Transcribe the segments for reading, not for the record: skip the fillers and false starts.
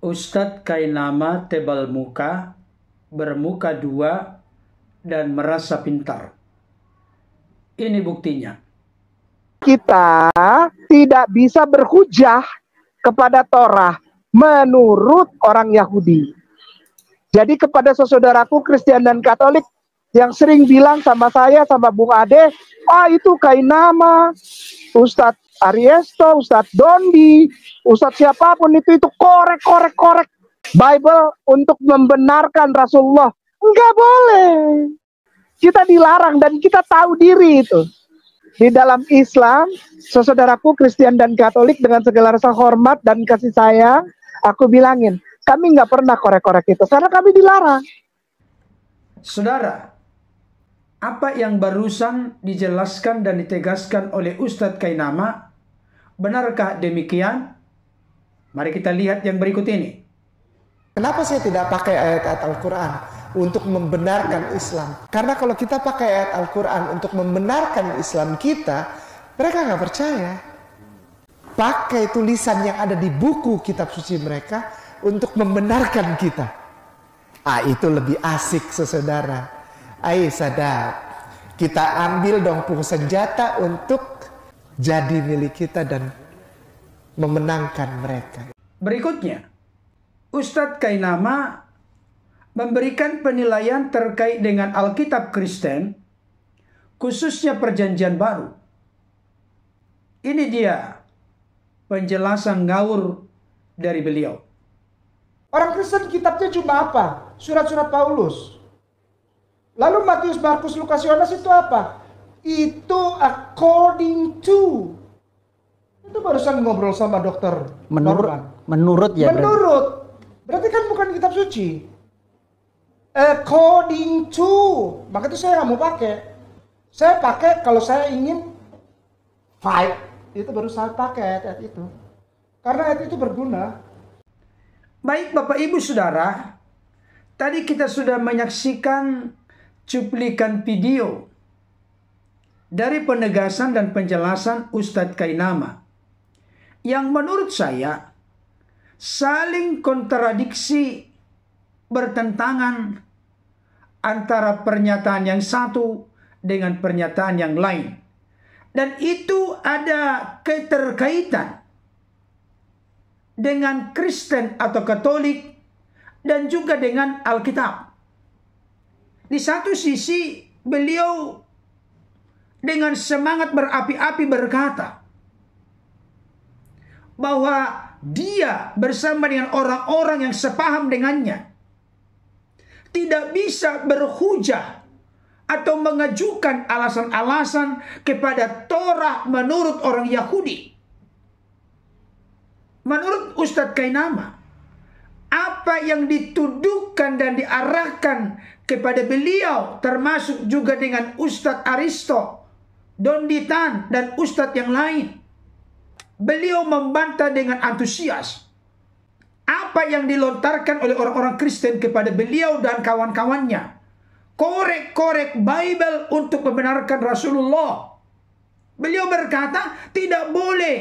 Ustadz Kainama tebal muka, bermuka dua, dan merasa pintar. Ini buktinya. Kita tidak bisa berhujah kepada Torah menurut orang Yahudi. Jadi kepada saudaraku Kristen dan Katolik yang sering bilang sama saya, sama Bung Ade, itu Kainama, Ustadz Ariesto, Ustadz Dondi, Ustadz siapapun itu korek Bible untuk membenarkan Rasulullah. Enggak boleh. Kita dilarang dan kita tahu diri itu. Di dalam Islam, saudaraku Kristen dan Katolik dengan segala rasa hormat dan kasih sayang, aku bilangin, kami nggak pernah korek-korek itu karena kami dilarang. Saudara, apa yang barusan dijelaskan dan ditegaskan oleh Ustadz Kainama, benarkah demikian? Mari kita lihat yang berikut ini. Kenapa saya tidak pakai ayat-ayat Al-Quran untuk membenarkan Islam? Karena kalau kita pakai ayat Al-Quran untuk membenarkan Islam kita, mereka nggak percaya. Pakai tulisan yang ada di buku kitab suci mereka untuk membenarkan kita. Itu lebih asik, saudara. Ayo sadar, kita ambil dong senjata untuk jadi milik kita dan memenangkan mereka. Berikutnya, Ustadz Kainama memberikan penilaian terkait dengan Alkitab Kristen, khususnya Perjanjian Baru. Ini dia penjelasan ngawur dari beliau. Orang Kristen kitabnya cuma apa? Surat-surat Paulus. Lalu Matius, Markus, Lukas, Yohanes itu apa? Itu according to. Itu barusan ngobrol sama dokter. Menurut ya. Menurut. Berarti kan bukan kitab suci. According to. Maka itu saya nggak mau pakai. Saya pakai kalau saya ingin fight. Itu baru saya pakai ayat itu. Karena ayat itu berguna. Baik Bapak Ibu Saudara, tadi kita sudah menyaksikan cuplikan video dari penegasan dan penjelasan Ustadz Kainama yang menurut saya saling kontradiksi, bertentangan antara pernyataan yang satu dengan pernyataan yang lain. Dan itu ada keterkaitan dengan Kristen atau Katolik dan juga dengan Alkitab. Di satu sisi beliau dengan semangat berapi-api berkata bahwa dia bersama dengan orang-orang yang sepaham dengannya tidak bisa berhujah atau mengajukan alasan-alasan kepada Torah menurut orang Yahudi. Menurut Ustadz Kainama, apa yang dituduhkan dan diarahkan kepada beliau, termasuk juga dengan Ustadz Aristo, Dondi Tan, dan Ustadz yang lain, beliau membantah dengan antusias apa yang dilontarkan oleh orang-orang Kristen kepada beliau dan kawan-kawannya. Korek-korek Bible untuk membenarkan Rasulullah. Beliau berkata tidak boleh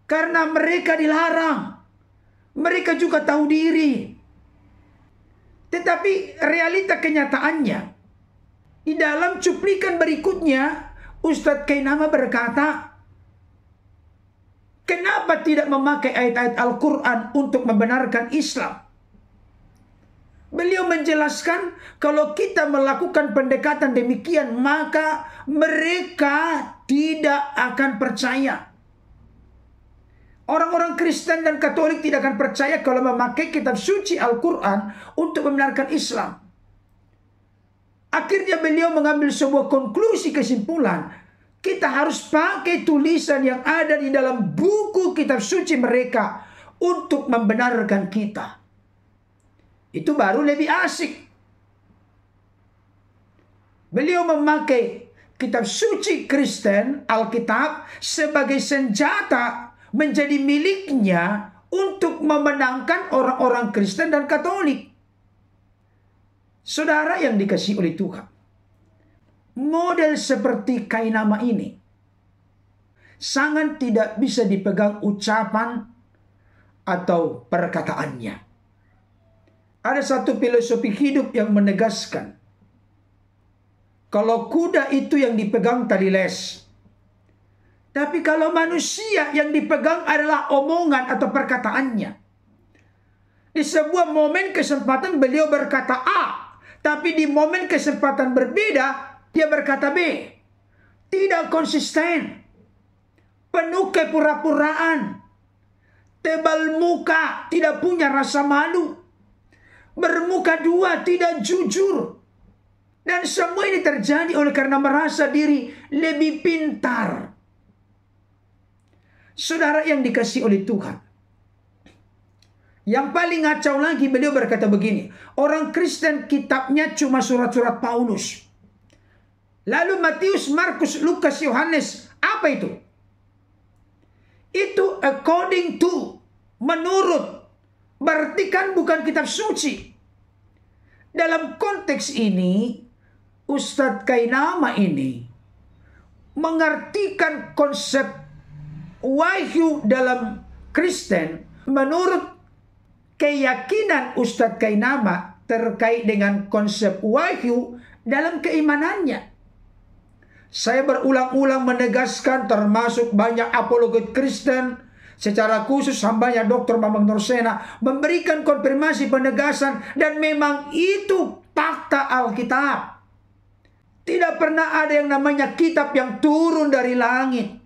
karena mereka dilarang. Mereka juga tahu diri. Tetapi realita kenyataannya, di dalam cuplikan berikutnya Ustadz Kainama berkata, kenapa tidak memakai ayat-ayat Al-Quran untuk membenarkan Islam? Beliau menjelaskan kalau kita melakukan pendekatan demikian, maka mereka tidak akan percaya. Orang-orang Kristen dan Katolik tidak akan percaya kalau memakai kitab suci Al-Quran untuk membenarkan Islam. Akhirnya beliau mengambil sebuah konklusi kesimpulan. Kita harus pakai tulisan yang ada di dalam buku kitab suci mereka untuk membenarkan kita. Itu baru lebih asik. Beliau memakai kitab suci Kristen, Alkitab, sebagai senjata menjadi miliknya untuk memenangkan orang-orang Kristen dan Katolik. Saudara yang dikasihi oleh Tuhan, model seperti Kainama ini sangat tidak bisa dipegang ucapan atau perkataannya. Ada satu filosofi hidup yang menegaskan, kalau kuda itu yang dipegang tali les, tapi kalau manusia yang dipegang adalah omongan atau perkataannya. Di sebuah momen kesempatan beliau berkata A, tapi di momen kesempatan berbeda dia berkata B. Tidak konsisten, penuh kepura-puraan, tebal muka, tidak punya rasa malu, bermuka dua, tidak jujur. Dan semua ini terjadi oleh karena merasa diri lebih pintar. Saudara yang dikasihi oleh Tuhan, yang paling ngacau lagi beliau berkata begini, orang Kristen kitabnya cuma surat-surat Paulus. Lalu Matius, Markus, Lukas, Yohanes, apa itu? Itu according to, menurut, berarti kan bukan kitab suci. Dalam konteks ini, Ustadz Kainama ini mengartikan konsep wahyu dalam Kristen menurut keyakinan Ustadz Kainama terkait dengan konsep wahyu dalam keimanannya. Saya berulang-ulang menegaskan, termasuk banyak apologet Kristen, secara khusus hambanya Dr. Bambang Nursena, memberikan konfirmasi penegasan, dan memang itu fakta Alkitab. Tidak pernah ada yang namanya kitab yang turun dari langit.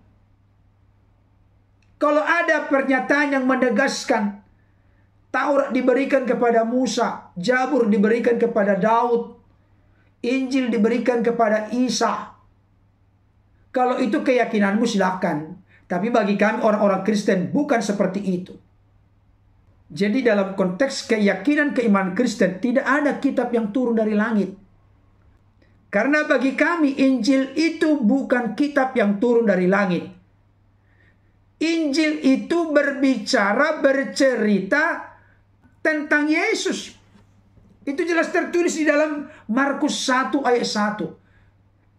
Kalau ada pernyataan yang menegaskan Taurat diberikan kepada Musa, Zabur diberikan kepada Daud, Injil diberikan kepada Isa, kalau itu keyakinanmu silakan. Tapi bagi kami orang-orang Kristen bukan seperti itu. Jadi dalam konteks keyakinan keimanan Kristen tidak ada kitab yang turun dari langit. Karena bagi kami Injil itu bukan kitab yang turun dari langit. Injil itu bercerita tentang Yesus. Itu jelas tertulis di dalam Markus 1 ayat 1.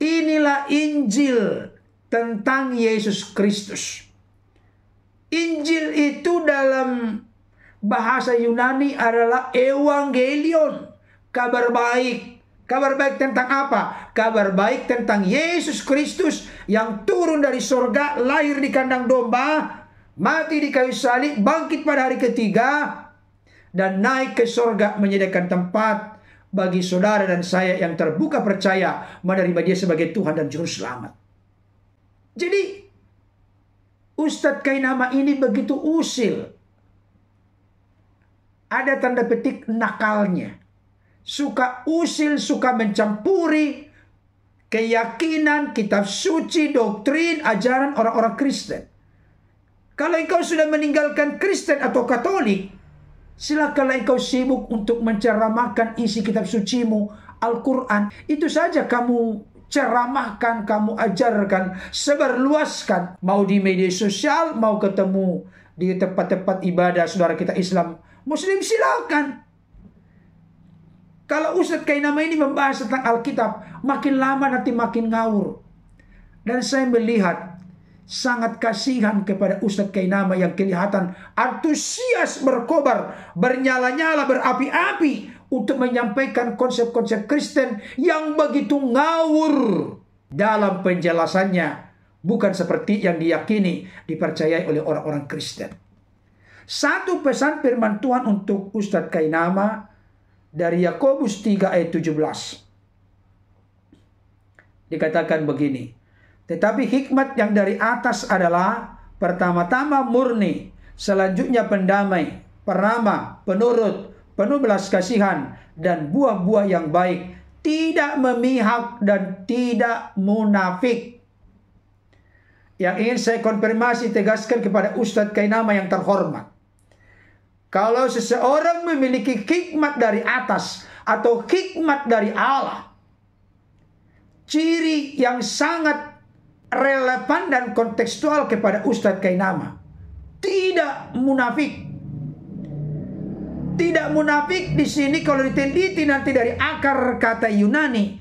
Inilah Injil tentang Yesus Kristus. Injil itu dalam bahasa Yunani adalah evangelion, kabar baik. Kabar baik tentang apa? Kabar baik tentang Yesus Kristus yang turun dari sorga, lahir di kandang domba, mati di kayu salib, bangkit pada hari ketiga, dan naik ke sorga menyediakan tempat bagi saudara dan saya yang terbuka percaya menerima dia sebagai Tuhan dan Juru Selamat. Jadi Ustadz Kainama ini begitu usil. Ada tanda petik nakalnya. Suka usil, suka mencampuri keyakinan, kitab suci, doktrin, ajaran orang-orang Kristen. Kalau engkau sudah meninggalkan Kristen atau Katolik, silakanlah engkau sibuk untuk menceramahkan isi kitab sucimu, Al-Quran. Itu saja kamu ceramahkan, kamu ajarkan, sebarluaskan. Mau di media sosial, mau ketemu di tempat-tempat ibadah saudara kita Islam Muslim, silakan. Kalau Ustadz Kainama ini membahas tentang Alkitab, makin lama nanti makin ngawur. Dan saya melihat sangat kasihan kepada Ustadz Kainama yang kelihatan antusias, berkobar, bernyala-nyala, berapi-api untuk menyampaikan konsep-konsep Kristen yang begitu ngawur dalam penjelasannya, bukan seperti yang diyakini, dipercayai oleh orang-orang Kristen. Satu pesan firman Tuhan untuk Ustadz Kainama dari Yakobus 3 ayat 17. Dikatakan begini, tetapi hikmat yang dari atas adalah pertama-tama murni, selanjutnya pendamai, peramah, penurut, penuh belas kasihan, dan buah-buah yang baik, tidak memihak dan tidak munafik. Yang ingin saya konfirmasi tegaskan kepada Ustadz Kainama yang terhormat. Kalau seseorang memiliki hikmat dari atas atau hikmat dari Allah, ciri yang sangat relevan dan kontekstual kepada Ustadz Kainama, tidak munafik. Tidak munafik di sini kalau diteliti nanti dari akar kata Yunani,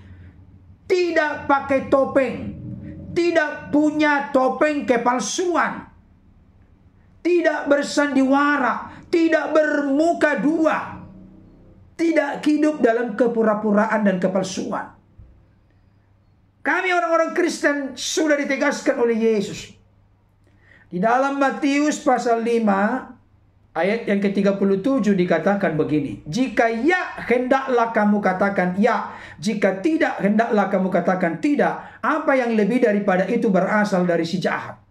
tidak pakai topeng, tidak punya topeng kepalsuan, tidak bersandiwara, tidak bermuka dua, tidak hidup dalam kepura-puraan dan kepalsuan. Kami orang-orang Kristen sudah ditegaskan oleh Yesus. Di dalam Matius pasal 5 ayat yang ke-37 dikatakan begini. Jika ya, hendaklah kamu katakan ya. Jika tidak, hendaklah kamu katakan tidak. Apa yang lebih daripada itu berasal dari si jahat.